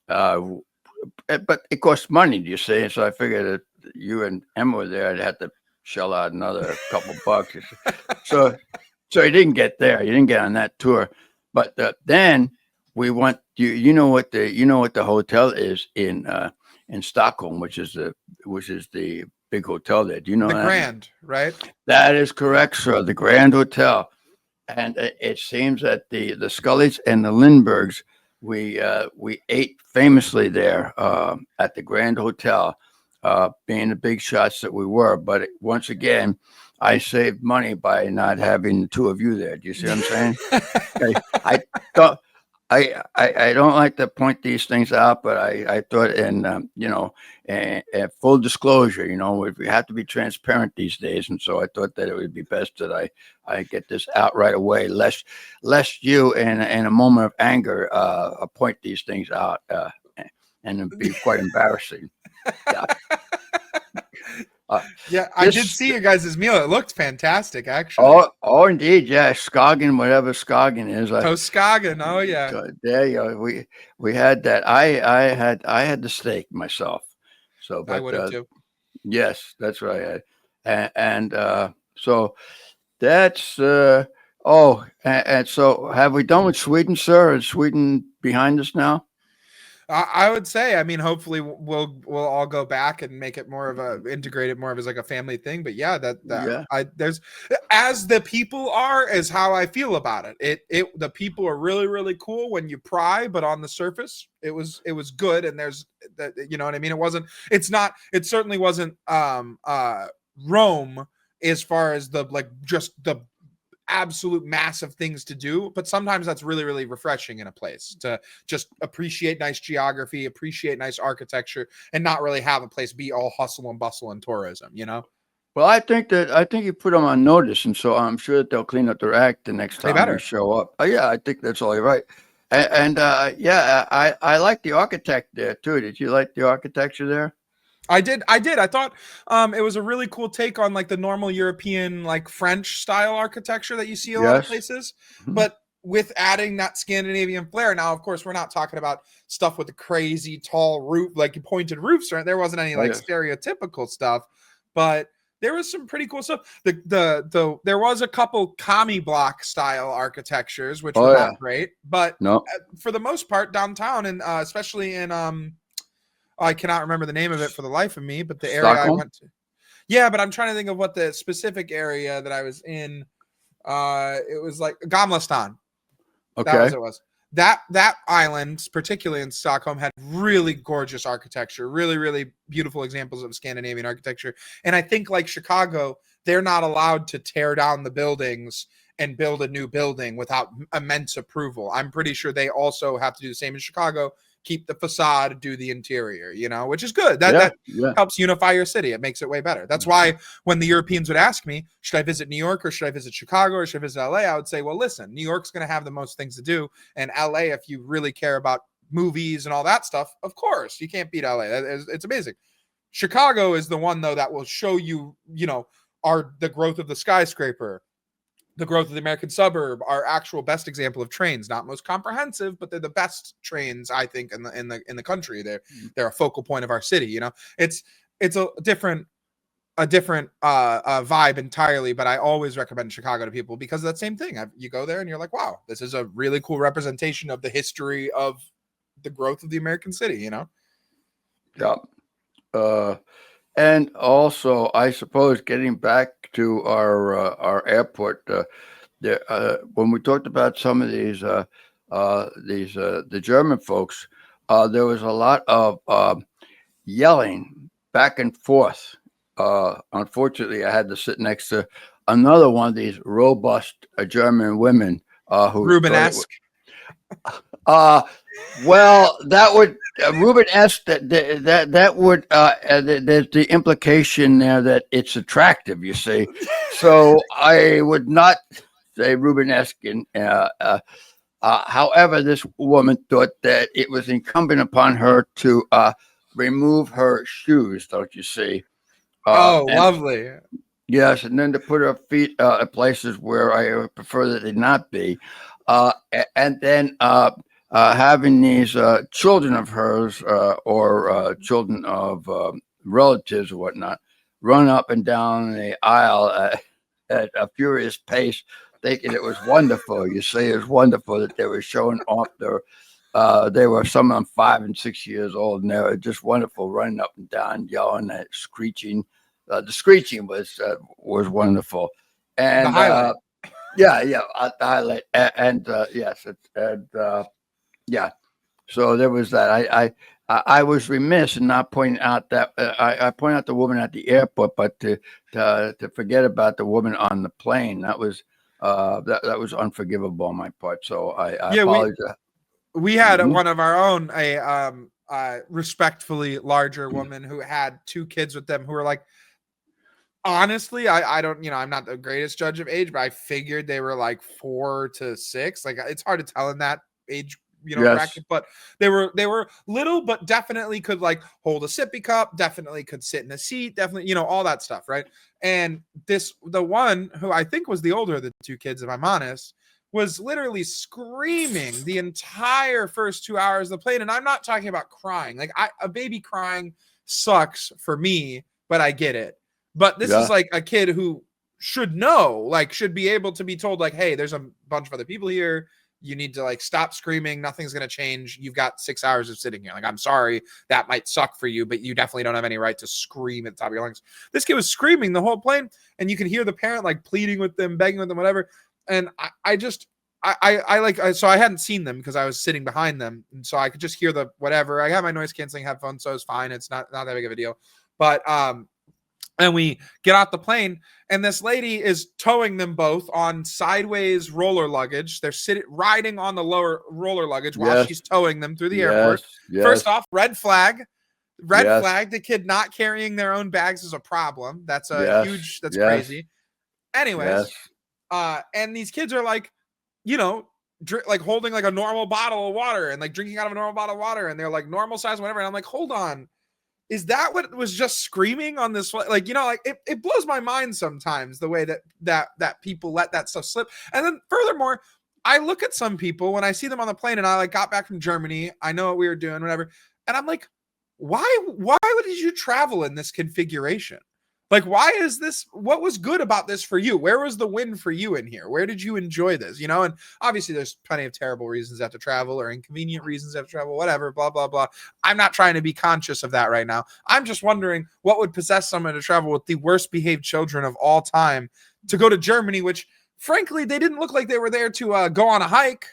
S2: But it costs money, you see, and so I figured that you and Emma were there, I'd have to shell out another couple bucks. So you didn't get there. You didn't get on that tour. But then we went. You know what the hotel is in in Stockholm, which is the big hotel there. Do you know
S3: The
S2: that?
S3: Grand, right?
S2: That is correct, sir. The Grand Hotel. And it seems that the Scullys and the Lindberghs, we ate famously there at the Grand Hotel, being the big shots that we were. But once again, I saved money by not having the two of you there. Do you see what I'm saying? I don't. I don't like to point these things out, but I thought, and and full disclosure, we have to be transparent these days, and so I thought that it would be best that I get this out right away, lest you in a moment of anger point these things out, and it'd be quite embarrassing. Yeah.
S3: Yeah, I did see your guys' meal. It looked fantastic, actually.
S2: Oh, indeed, yeah. Skagen, whatever Skagen is.
S3: Skagen, oh yeah.
S2: There you go. We had that. I had the steak myself. So, but
S3: I would have too.
S2: yes, that's right. So that's and so have we done with Sweden, sir? Is Sweden behind us now?
S3: I would say, I mean, hopefully we'll all go back and make it more of a integrated, more of as like a family thing. But yeah, there's as the people are is how I feel about it. The people are really, really cool when you pry, but on the surface, it was good. And there's that, you know what I mean? It certainly wasn't Rome as far as just the absolute massive things to do, but sometimes that's really, really refreshing in a place to just appreciate nice geography, appreciate nice architecture, and not really have a place be all hustle and bustle and tourism,
S2: Well, I think you put them on notice, and so I'm sure that they'll clean up their act the next time we show up. Yeah, I think that's all right. And yeah, I like the architect there too. Did you like the architecture there?
S3: I did. I thought it was a really cool take on like the normal European, like French style architecture that you see a lot of places, but with adding that Scandinavian flair. Now, of course, we're not talking about stuff with the crazy tall roof, like pointed roofs, right? There wasn't any stereotypical stuff, but there was some pretty cool stuff. There was a couple commie block style architectures, which were not great, but for the most part, downtown and especially in I cannot remember the name of it for the life of me, but the area I went to. Yeah, but I'm trying to think of what the specific area that I was in. It was like Gamlastan.
S2: Okay.
S3: That was what it was. That island, particularly in Stockholm, had really gorgeous architecture, really, really beautiful examples of Scandinavian architecture. And I think like Chicago, they're not allowed to tear down the buildings and build a new building without immense approval. I'm pretty sure they also have to do the same in Chicago. Keep the facade, do the interior, which is good. That helps unify your city. It makes it way better. That's why when the Europeans would ask me, should I visit New York or should I visit Chicago or should I visit LA? I would say, well, listen, New York's going to have the most things to do. And LA, if you really care about movies and all that stuff, of course, you can't beat LA. It's amazing. Chicago is the one, though, that will show you, the growth of the skyscraper, the growth of the American suburb, our actual best example of trains, not most comprehensive, but they're the best trains, I think, in the country. They're a focal point of our city. It's a different vibe entirely, but I always recommend Chicago to people because of that same thing. You go there and you're like, wow, this is a really cool representation of the history of the growth of the American city.
S2: Yeah. And also, I suppose getting back to our airport, when we talked about some of these the German folks, there was a lot of yelling back and forth. Unfortunately, I had to sit next to another one of these robust German women who
S3: Rubenesque.
S2: Well, that would Ruben-esque. That would there's the implication there that it's attractive. You see, so I would not say Ruben-esque. However, this woman thought that it was incumbent upon her to remove her shoes. Don't you see?
S3: Lovely.
S2: Yes, and then to put her feet at places where I would prefer that they not be, and then. Having these children of hers or children of relatives or whatnot run up and down the aisle at a furious pace, thinking it was wonderful. You see, it was wonderful that they were showing off They were some of them 5 and 6 years old, and they were just wonderful, running up and down, yelling, screeching. The screeching was wonderful,
S3: The
S2: and
S3: highlight.
S2: the highlight, and yes, yeah. So there was that. I was remiss in not pointing out that I pointed out the woman at the airport, but to forget about the woman on the plane, that was that was unforgivable on my part. So I
S3: Yeah,
S2: apologize.
S3: we had
S2: Mhm.
S3: one of our own, a respectfully larger woman who had 2 kids with them who were like, honestly, I don't, I'm not the greatest judge of age, but I figured they were like 4 to 6. Like, it's hard to tell in that age,
S2: Yes,
S3: bracket, but they were little, but definitely could like hold a sippy cup, definitely could sit in a seat, definitely, all that stuff, right? And the one who I think was the older of the 2 kids, if I'm honest, was literally screaming the entire first 2 hours of the plane. And I'm not talking about crying. Like, a baby crying sucks for me, but I get it. But this is
S2: yeah,
S3: like a kid who should know, like, should be able to be told, like, hey, there's a bunch of other people here. You need to like stop screaming. Nothing's going to change. You've got 6 hours of sitting here. Like, I'm sorry, that might suck for you, but you definitely don't have any right to scream at the top of your lungs. This kid was screaming the whole plane, and you could hear the parent like pleading with them, begging with them, whatever. And so I hadn't seen them because I was sitting behind them, and so I could just hear the whatever. I had my noise canceling headphones, so it was fine. It's not that big of a deal. But and we get off the plane, and this lady is towing them both on sideways roller luggage. They're riding on the lower roller luggage while
S2: yes,
S3: she's towing them through the
S2: yes,
S3: airport. First
S2: yes,
S3: off, red flag. Red
S2: yes,
S3: flag. The kid not carrying their own bags is a problem. That's
S2: yes,
S3: that's
S2: yes,
S3: crazy.
S2: yes,
S3: Anyways, and these kids are like, like holding like a normal bottle of water and like drinking out of a normal bottle of water, and they're like normal size, whatever. And I'm like, hold on, is that what was just screaming on this? Like, like it blows my mind sometimes the way that people let that stuff slip. And then furthermore, I look at some people when I see them on the plane, and I like got back from Germany. I know what we were doing, whatever. And I'm like, why did you travel in this configuration? Like, why is this? What was good about this for you? Where was the win for you in here? Where did you enjoy this? And obviously there's plenty of terrible reasons to have to travel, or inconvenient reasons to have to travel, whatever, blah, blah, blah. I'm not trying to be conscious of that right now. I'm just wondering what would possess someone to travel with the worst behaved children of all time to go to Germany, which frankly, they didn't look like they were there to go on a hike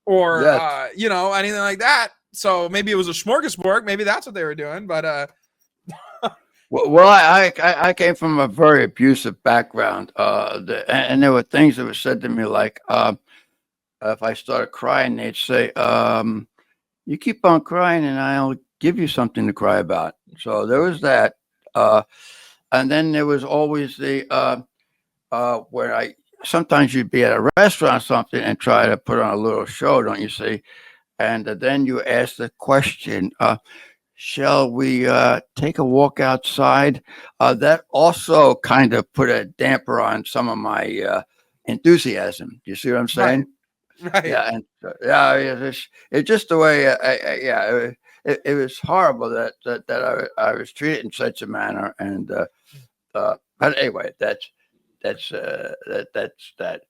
S3: or,
S2: yes.
S3: anything like that. So maybe it was a smorgasbord. Maybe that's what they were doing. But
S2: Well, I came from a very abusive background, and there were things that were said to me like, if I started crying, they'd say, "You keep on crying, and I'll give you something to cry about." So there was that, and then there was always the where I sometimes you'd be at a restaurant or something and try to put on a little show, don't you see? And then you ask the question. Shall we take a walk outside? That also kind of put a damper on some of my enthusiasm. Do you see what I'm
S3: right,
S2: saying?
S3: right.
S2: Yeah, and it's just the way. Yeah, it was horrible that I was treated in such a manner. And but anyway, that's that.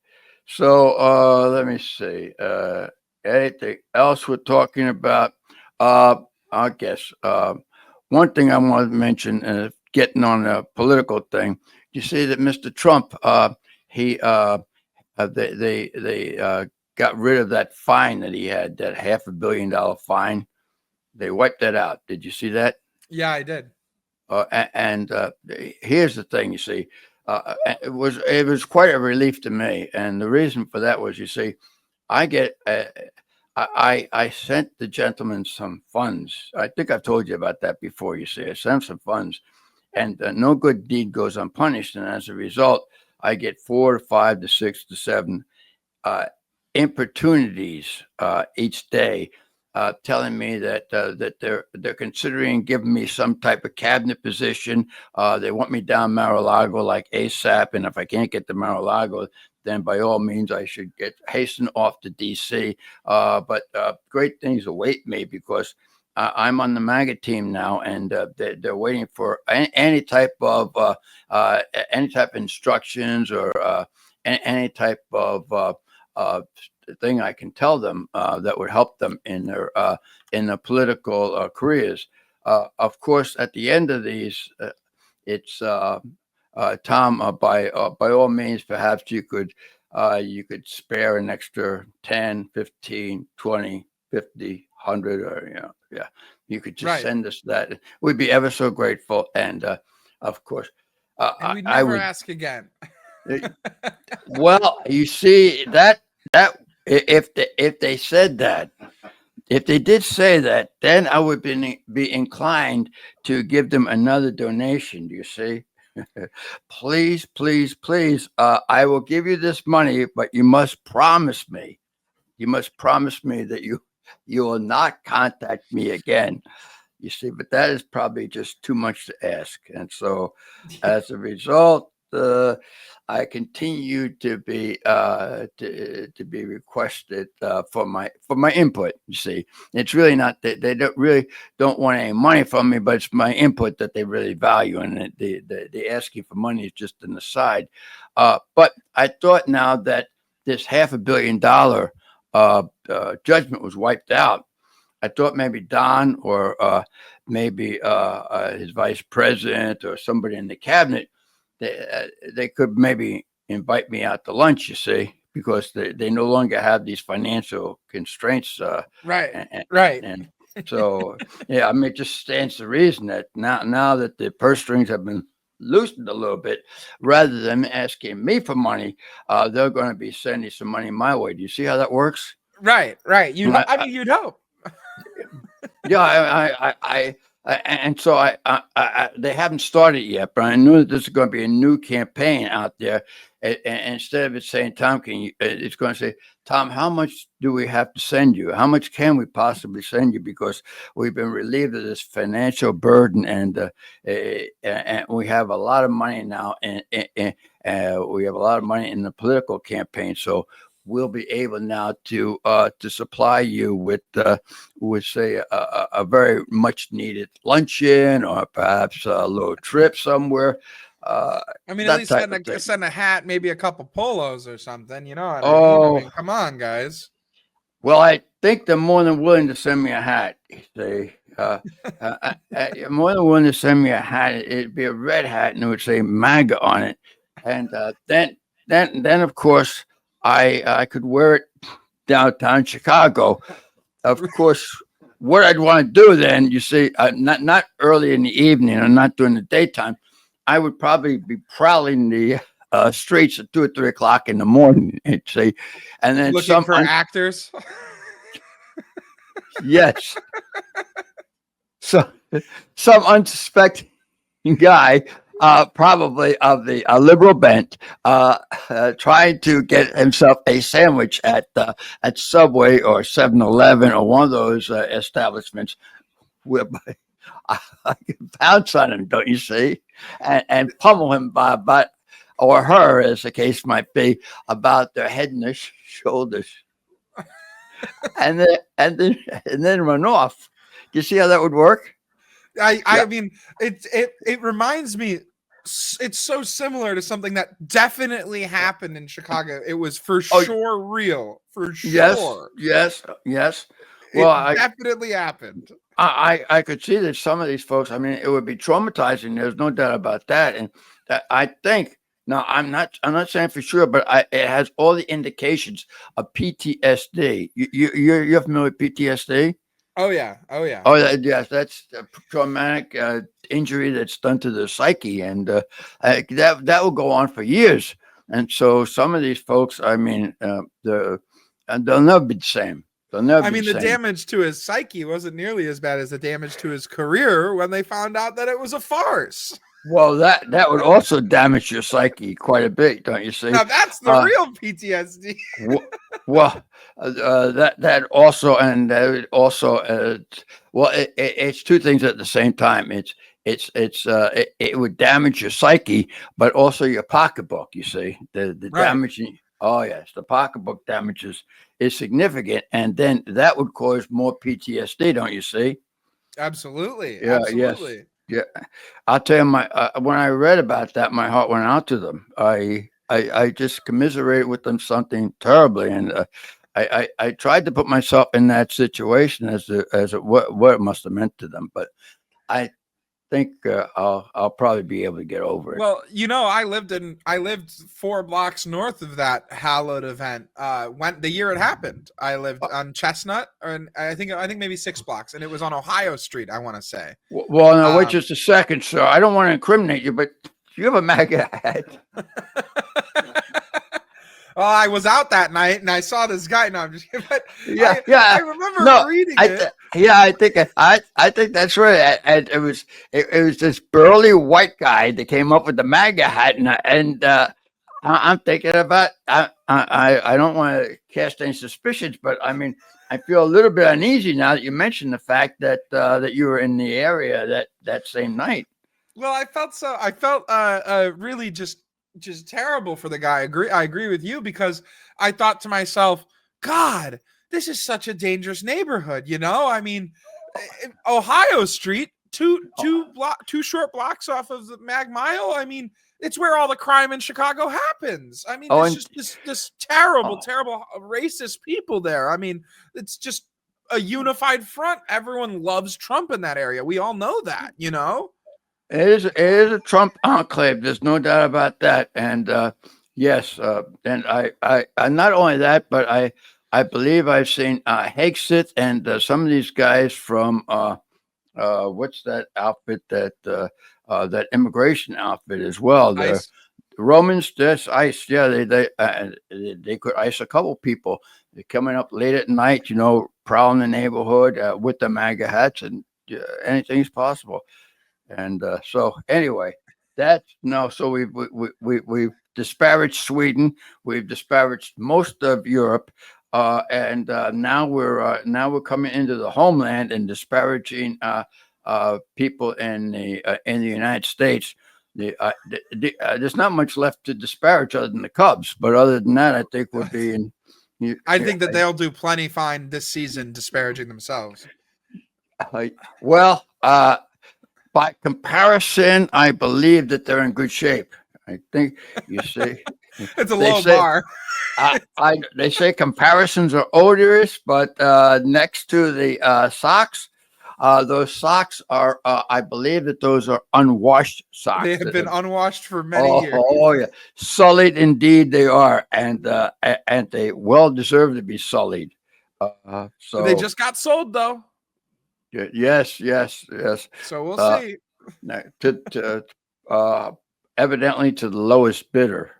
S2: So let me see. Anything else we're talking about? I guess one thing I want to mention, getting on a political thing. You see that Mr. Trump, he they got rid of that fine that he had, that $500 million fine. They wiped that out. Did you see that?
S3: Yeah, I did.
S2: And here's the thing. You see, it was quite a relief to me, and the reason for that was, you see, I get. I sent the gentleman some funds. I think I've told you about that before. You see, I sent some funds, and no good deed goes unpunished. And as a result, I get 4 to 5 to 6 to 7 uh, importunities each day, telling me that they're considering giving me some type of cabinet position. They want me down Mar-a-Lago like ASAP, and if I can't get to Mar-a-Lago, then by all means I should hasten off to DC. But great things await me, because I'm on the MAGA team now, and they're waiting for any type of instructions, or any type of thing I can tell them that would help them in their political careers. Of course, at the end of these, it's Tom. By all means, perhaps you could spare an extra 10, 15, 20, 50, 100, or yeah. You could just send us that. We'd be ever so grateful, and of course,
S3: and we'd
S2: I
S3: never
S2: would.
S3: ask again.
S2: Well, you see that if they said that, if they did say that, then I would be inclined to give them another donation. You see, please, please, please, I will give you this money, but you must promise me. You must promise me that you will not contact me again. You see, but that is probably just too much to ask. And so as a result, I continue to be requested for my input. You see, it's really not that they don't want any money from me, but it's my input that they really value, and the asking for money is just an aside. But I thought now that this $500 million judgment was wiped out, I thought maybe Don or maybe his vice president or somebody in the cabinet, they could maybe invite me out to lunch, you see, because they no longer have these financial constraints.
S3: Right.
S2: And so, yeah, I mean, it just stands to reason that now that the purse strings have been loosened a little bit, rather than asking me for money, they're going to be sending some money my way. Do you see how that works?
S3: Right. You'd hope.
S2: Yeah, and so they haven't started yet, but I knew that this is going to be a new campaign out there. And instead of it saying, Tom, it's going to say, Tom, how much do we have to send you? How much can we possibly send you? Because we've been relieved of this financial burden, and we have a lot of money now, and we have a lot of money in the political campaign. So we'll be able now to supply you with say a very much needed luncheon, or perhaps a little trip somewhere.
S3: I mean, at least send a hat, maybe a couple polos or something. You know what I mean? I mean, come on, guys.
S2: Well, I think they're more than willing to send me a hat. They more than willing to send me a hat. It'd be a red hat, and it would say MAGA on it, and then of course I could wear it downtown Chicago. Of course, what I'd want to do then, you see, not early in the evening or not during the daytime, I would probably be prowling the streets at 2 or 3 o'clock in the morning, and then
S3: looking for actors.
S2: Yes, so some unsuspecting guy, probably of the liberal bent, trying to get himself a sandwich at Subway or 7-Eleven or one of those establishments, whereby I can pounce on him, don't you see, and pummel him by or her, as the case might be, about their head and their shoulders, and then run off. Do you see how that would work?
S3: I mean, it reminds me. It's so similar to something that definitely happened in Chicago. It was for sure real, for sure.
S2: Yes.
S3: Well, it definitely happened.
S2: I could see that some of these folks, I mean, it would be traumatizing. There's no doubt about that. And I think, now I'm not saying for sure, but it has all the indications of PTSD. You're familiar with PTSD?
S3: Oh yeah.
S2: Yes, that's a traumatic injury that's done to the psyche, and that will go on for years. And so some of these folks, I mean, they'll never be the same.
S3: I mean, the damage to his psyche wasn't nearly as bad as the damage to his career when they found out that it was a farce.
S2: Well, that would also damage your psyche quite a bit, don't you see?
S3: Now that's the real PTSD.
S2: Well, that also, and also, well, it's two things at the same time. It would damage your psyche, but also your pocketbook. You see, the damage. Oh yes, the pocketbook damages is significant, and then that would cause more PTSD, don't you see?
S3: Absolutely.
S2: Yeah.
S3: Absolutely.
S2: Yes. Yeah. I'll tell you, when I read about that, my heart went out to them. I just commiserated with them something terribly, and I tried to put myself in that situation what it must have meant to them, but I think I'll probably be able to get over it.
S3: Well, I lived 4 blocks north of that hallowed event. When the year it happened, I lived on Chestnut, and I think maybe 6 blocks, and it was on Ohio Street. I want to say.
S2: Well, now wait
S3: Um,
S2: just a second, sir. I don't want to incriminate you, but you have a MAGA hat.
S3: Well, I was out that night and I saw this guy. No, I'm just kidding. But
S2: Yeah,
S3: I
S2: yeah.
S3: remember
S2: No,
S3: reading
S2: I
S3: it.
S2: th- yeah, I think that's right. And it was this burly white guy that came up with the MAGA hat, I'm thinking about I don't want to cast any suspicions, but I mean I feel a little bit uneasy now that you mentioned the fact that that you were in the area that same night.
S3: Well, I felt really just terrible for the guy. I agree with you because I thought to myself, God, this is such a dangerous neighborhood. I mean, Ohio Street, two short blocks off of the Mag Mile. I mean, it's where all the crime in Chicago happens. I mean,
S2: Oh,
S3: there's
S2: and
S3: just this terrible,
S2: oh,
S3: terrible racist people there. I mean, it's just a unified front. Everyone loves Trump in that area. We all know that.
S2: it is a Trump enclave. There's no doubt about that. And yes, and I not only that, but I believe I've seen Hexit and some of these guys from what's that outfit that immigration outfit as well. The
S3: ICE.
S2: Romans, that's ICE. Yeah, they could ICE a couple people. They're coming up late at night, prowling the neighborhood with the MAGA hats, and anything's possible. And so anyway, that's no. So we've disparaged Sweden. We've disparaged most of Europe. And now we're coming into the homeland and disparaging people in the United States. There's not much left to disparage other than the Cubs, but other than that, I think we'll be in.
S3: I think that they'll do plenty fine this season disparaging themselves.
S2: Well, by comparison, I believe that they're in good shape. I think you see.
S3: It's a low bar.
S2: They say comparisons are odious, but next to the socks, those socks are, I believe that those are unwashed socks.
S3: They have been unwashed for many years.
S2: Oh yeah, sullied indeed they are, and they well deserve to be sullied. So
S3: they just got sold though.
S2: Yes.
S3: So we'll see.
S2: Evidently to the lowest bidder.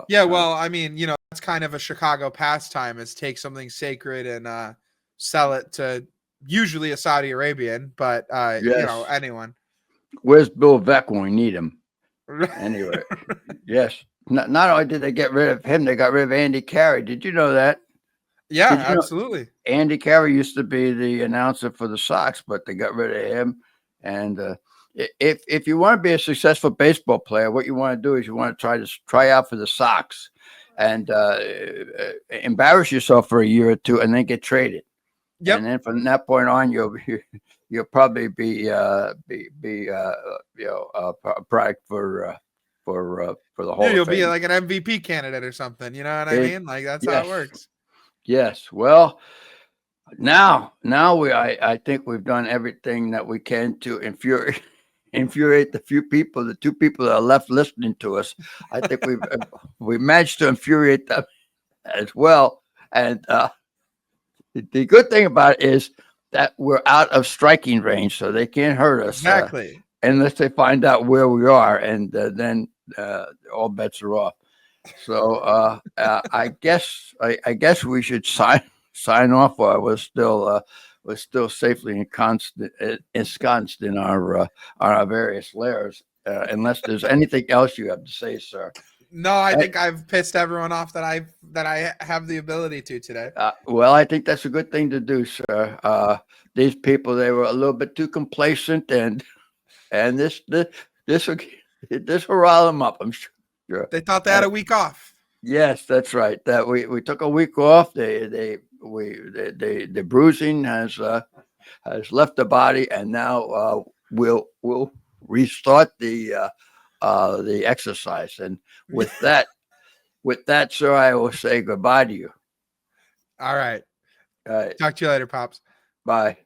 S3: Yeah, well, I mean, that's kind of a Chicago pastime is take something sacred and sell it to usually a Saudi Arabian, but
S2: yes.
S3: Anyone.
S2: Where's Bill Veck when we need him? Anyway, yes. Not only did they get rid of him, they got rid of Andy Carey. Did you know that?
S3: Yeah, absolutely.
S2: Andy Carey used to be the announcer for the Sox, but they got rid of him. And if you want to be a successful baseball player, what you want to do is you want to try out for the Sox and embarrass yourself for a year or two, and then get traded. Yep. And then from that point on, you'll probably be a product for the whole.
S3: Yeah, you'll be like an MVP candidate or something. You know what I mean? Like that's how it works.
S2: Yes. Well, now I think we've done everything that we can to infuriate the 2 people that are left listening to us. I think we managed to infuriate them as well. And the good thing about it is that we're out of striking range, so they can't hurt us
S3: exactly
S2: unless they find out where we are, and then all bets are off. So I guess we should sign off while we're still safely ensconced in our various layers. Unless there's anything else you have to say, sir.
S3: No, I think I've pissed everyone off that I have the ability to today.
S2: Well, I think that's a good thing to do, sir. These people, they were a little bit too complacent, and this will rile them up, I'm sure. Sure.
S3: They thought they had a week off.
S2: Yes, that's right. That we took a week off. The bruising has left the body, and now we'll restart the the exercise. And with that, sir, I will say goodbye to you.
S3: All right.
S2: All right.
S3: Talk to you later, Pops.
S2: Bye.